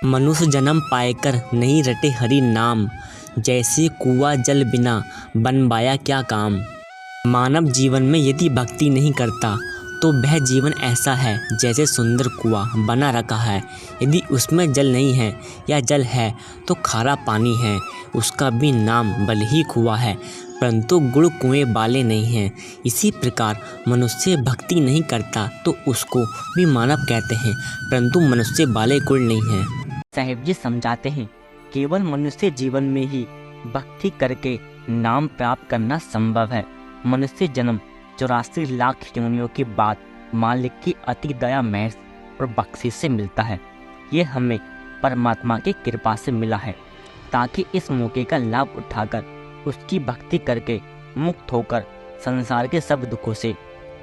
मनुष्य जन्म पाएकर नहीं रटे हरि नाम, जैसे कुआं जल बिना बनवाया क्या काम। मानव जीवन में यदि भक्ति नहीं करता तो वह जीवन ऐसा है जैसे सुंदर कुआं बना रखा है। यदि उसमें जल नहीं है या जल है तो खारा पानी है। उसका भी नाम भले ही कुआं है, परंतु गुड़ कुएं वाले नहीं हैं। इसी प्रकार मनुष्य भक्ति नहीं करता तो उसको भी मानव कहते हैं, परंतु मनुष्य वाले गुण नहीं हैं। साहिब जी समझाते हैं, केवल मनुष्य जीवन में ही भक्ति करके नाम प्राप्त करना संभव है। मनुष्य जन्म 84 लाख योनियों के बाद मालिक की अति दया महज और बख्शिश से मिलता है। ये हमें परमात्मा की कृपा से मिला है, ताकि इस मौके का लाभ उठाकर उसकी भक्ति करके मुक्त होकर संसार के सब दुखों से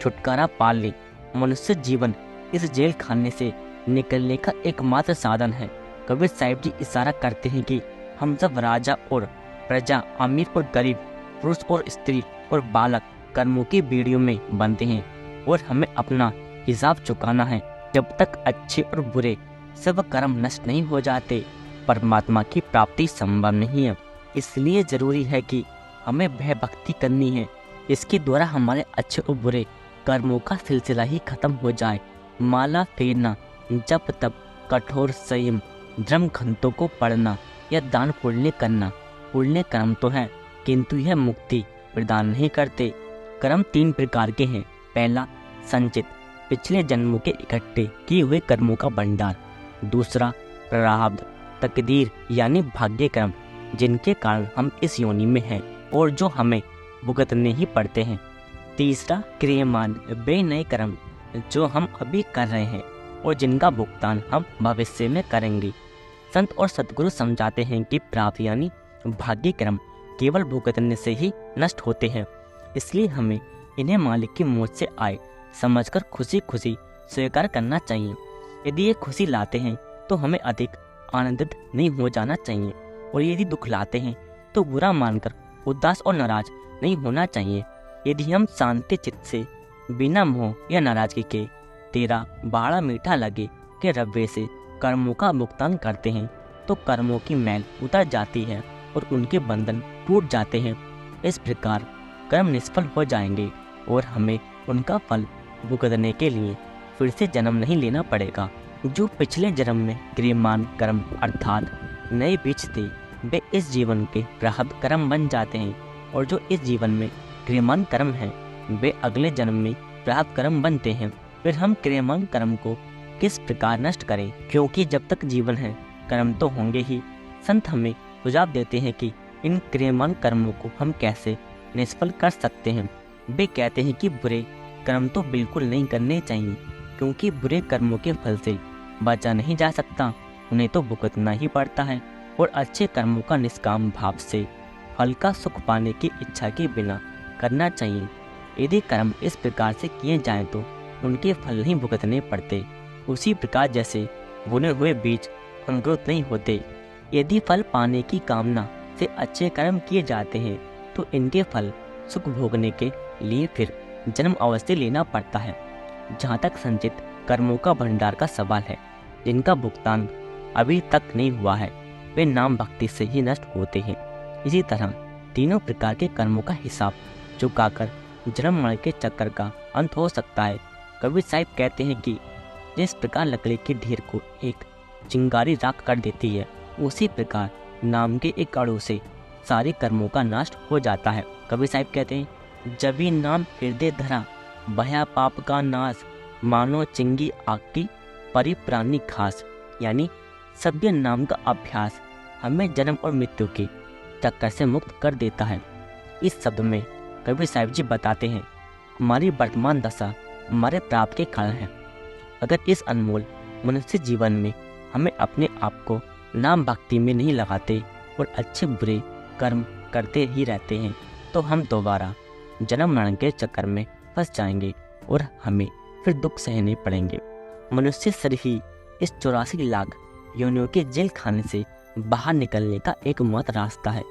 छुटकारा पा ले। मनुष्य जीवन इस जेल खाने से निकलने का एकमात्र साधन है। कबीर साहिब जी इशारा करते हैं कि हम सब राजा और प्रजा, अमीर और गरीब, पुरुष और स्त्री और बालक कर्मों की बेड़ियों में बंधे हैं और हमें अपना हिसाब चुकाना है। जब तक अच्छे और बुरे सब कर्म नष्ट नहीं हो जाते, परमात्मा की प्राप्ति संभव नहीं है। इसलिए जरूरी है कि हमें वह भक्ति करनी है इसके द्वारा हमारे अच्छे और बुरे कर्मों का सिलसिला ही खत्म हो जाए। माला फेरना, जप तप, कठोर संयम, धर्म ग्रंथों को पढ़ना या दान पुण्य करना पुण्य कर्म तो है, किंतु यह मुक्ति प्रदान नहीं करते। कर्म 3 प्रकार के हैं। पहला, संचित, पिछले जन्मों के इकट्ठे किए हुए कर्मों का भंडार। दूसरा, प्रारब्ध, तकदीर यानी भाग्य कर्म, जिनके कारण हम इस योनि में हैं और जो हमें भुगतने ही पड़ते हैं। तीसरा, क्रियमान, वे नए कर्म जो हम अभी कर रहे हैं और जिनका भुगतान हम भविष्य में करेंगे। संत और सद्गुरु समझाते हैं कि प्राप्त यानी भाग्य कर्म केवल भुगतने से ही नष्ट होते हैं, इसलिए हमें इन्हें मालिक की मौज से आए समझकर खुशी खुशी स्वीकार करना चाहिए। यदि ये खुशी लाते हैं तो हमें अधिक आनंदित नहीं हो जाना चाहिए, और यदि दुख लाते हैं तो बुरा मानकर उदास और नाराज नहीं होना चाहिए। यदि हम शांति चित्त से बिना मोह या नाराजगी के तेरा बाड़ा मीठा लगे के रव्वे से कर्मों का भुगतान करते हैं तो कर्मों की मैल उतर जाती है और उनके बंधन टूट जाते हैं। इस प्रकार कर्म निष्फल हो जाएंगे और हमें उनका फल भुगतने के लिए फिर से जन्म नहीं लेना पड़ेगा। जो पिछले जन्म में क्रियमान कर्म अर्थात नए बीज थे, वे इस जीवन के प्रारब्ध कर्म बन जाते हैं, और जो इस जीवन में क्रियमान कर्म हैं, वे अगले जन्म में प्रारब्ध कर्म बनते हैं। फिर हम क्रियमान कर्म को किस प्रकार नष्ट करें, क्योंकि जब तक जीवन है कर्म तो होंगे ही। संत हमें सुझाव देते हैं कि इन क्रियमान कर्मों को हम कैसे निष्फल कर सकते हैं। वे कहते हैं कि बुरे कर्म तो बिल्कुल नहीं करने चाहिए, क्योंकि बुरे कर्मों के फल से बचा नहीं जा सकता, उन्हें तो भुगतना ही पड़ता है। और अच्छे कर्मों का निष्काम भाव से फल का सुख पाने की इच्छा के बिना करना चाहिए। यदि कर्म इस प्रकार से किए जाएं तो उनके फल नहीं भुगतने पड़ते। उसी प्रकार जैसे बुने हुए बीज अंकुरित नहीं होते, यदि फल पाने की कामना से अच्छे कर्म किए जाते हैं तो इनके फल सुख भोगने के लिए फिर जन्म अवश्य लेना पड़ता है। जहाँ तक संचित कर्मों का भंडार का सवाल है, जिनका भुगतान अभी तक नहीं हुआ है, वे नाम भक्ति से ही नष्ट होते हैं। इसी तरह तीनों प्रकार के कर्मों का हिसाब चुकाकर जन्म मरण के चक्कर का अंत हो सकता है। कबीर साहिब कहते हैं कि जिस प्रकार लकड़ी की ढेर को एक चिंगारी राख कर देती है, उसी प्रकार नाम के एक अणु से सारे कर्मों का नाश हो जाता है। कबीर साहिब कहते हैं, जबी नाम हृदय धरा, भया पाप का नाश, मानो चिंगी आग की परिप्राणी खास। यानी सभ्य नाम का अभ्यास हमें जन्म और मृत्यु के चक्कर से मुक्त कर देता है। इस शब्द में कबीर साहिब जी बताते हैं, हमारी वर्तमान दशा हमारे प्राप्त के कारण है। अगर इस अनमोल मनुष्य जीवन में हमें अपने आप को नाम भक्ति में नहीं लगाते और अच्छे बुरे कर्म करते ही रहते हैं, तो हम दोबारा जन्म मरण के चक्कर में फंस जाएंगे और हमें फिर दुख सहने पड़ेंगे। मनुष्य शरीर ही इस 84 लाख योनियों के जेल खाने से बाहर निकलने का एकमात्र रास्ता है।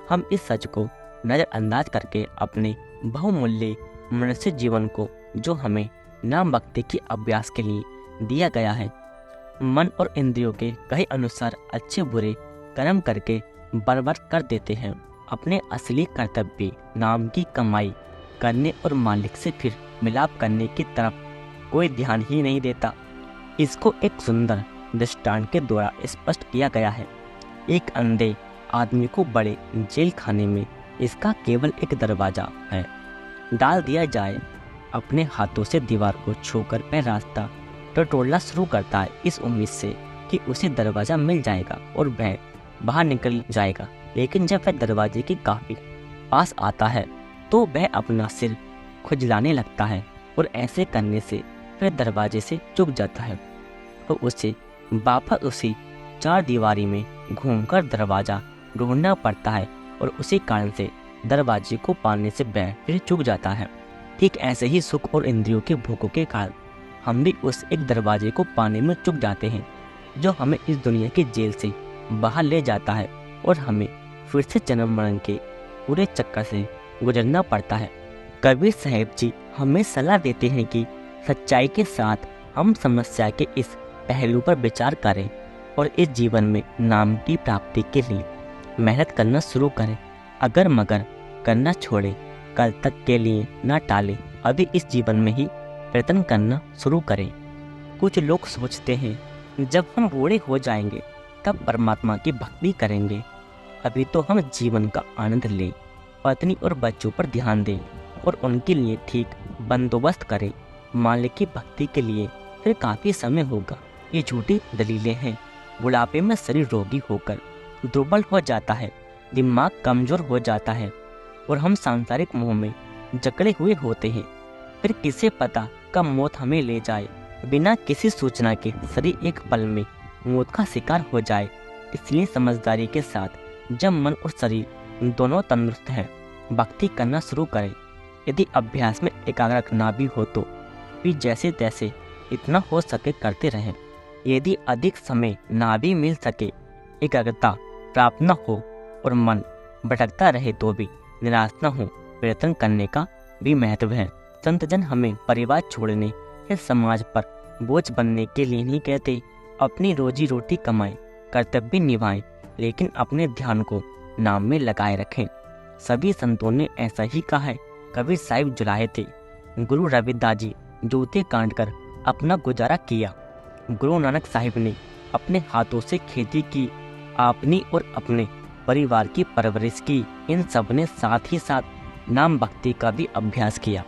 हम इस सच को नज़रअंदाज करके अपने बहुमूल्य मनुष्य जीवन को, जो हमें नाम भक्ति के अभ्यास के लिए दिया गया है, मन और इंद्रियों के कहे अनुसार अच्छे बुरे कर्म करके बर्बाद कर देते हैं। अपने असली कर्तव्य नाम की कमाई करने और मालिक से फिर मिलाप करने की तरफ कोई ध्यान ही नहीं देता। इसको एक सुंदर दृष्टांत के द्वारा स्पष्ट किया गया है। एक अंधे आदमी को बड़े जेल खाने में इसका केवल एक दरवाजा है डाल दिया जाए, अपने हाथों से दीवार को छूकर वह रास्ता टटोलना शुरू करता है इस उम्मीद से कि उसे दरवाज़ा मिल जाएगा और वह बाहर निकल जाएगा। लेकिन जब वह दरवाजे के काफ़ी पास आता है तो वह अपना सिर खुजलाने लगता है और ऐसे करने से वह दरवाजे से चूक जाता है तो उसे वापस उसी चार दीवारी में घूमकर दरवाज़ा ढूंढना पड़ता है और उसी कारण से दरवाजे को पाने से वह फिर चूक जाता है। ठीक ऐसे ही सुख और इंद्रियों के भोगों के कारण हम भी उस एक दरवाजे को पाने में चूक जाते हैं जो हमें इस दुनिया की जेल से बाहर ले जाता है और हमें फिर से जन्म मरण के पूरे चक्कर से गुजरना पड़ता है। कबीर साहब जी हमें सलाह देते हैं कि सच्चाई के साथ हम समस्या के इस पहलू पर विचार करें और इस जीवन में नाम की प्राप्ति के लिए मेहनत करना शुरू करें। अगर मगर करना छोड़े, कल तक के लिए ना टालें, अभी इस जीवन में ही प्रयत्न करना शुरू करें। कुछ लोग सोचते हैं जब हम बूढ़े हो जाएंगे तब परमात्मा की भक्ति करेंगे, अभी तो हम जीवन का आनंद लें, पत्नी और बच्चों पर ध्यान दें और उनके लिए ठीक बंदोबस्त करें, मालिक की भक्ति के लिए फिर काफ़ी समय होगा। ये झूठी दलीलें हैं। बुढ़ापे में शरीर रोगी होकर दुर्बल हो जाता है, दिमाग कमज़ोर हो जाता है और हम सांसारिक मोह में जकड़े हुए होते हैं। फिर किसे पता कब मौत हमें ले जाए। बिना किसी सूचना के शरीर एक पल में मौत का शिकार हो जाए। इसलिए समझदारी के साथ जब मन और शरीर दोनों तंदुरुस्त हैं, भक्ति करना शुरू करें। यदि अभ्यास में एकाग्र ना भी हो तो भी जैसे तैसे इतना हो सके करते रहें। यदि अधिक समय ना भी मिल सके, एकाग्रता प्राप्त न हो और मन भटकता रहे तो भी निराश न हो, प्रयत्न करने का भी महत्व है। संत जन हमें परिवार छोड़ने या समाज पर बोझ बनने के लिए नहीं कहते। अपनी रोजी रोटी कमाएं, कर्तव्य निभाएं, लेकिन अपने ध्यान को नाम में लगाए रखें। सभी संतों ने ऐसा ही कहा है। कबीर साहिब जुलाहे थे। गुरु रविदास जी जूते काटकर अपना गुजारा किया। गुरु नानक साहिब ने अपने हाथों से खेती की, अपनी और अपने परिवार की परवरिश की। इन सब ने साथ ही साथ नाम भक्ति का भी अभ्यास किया।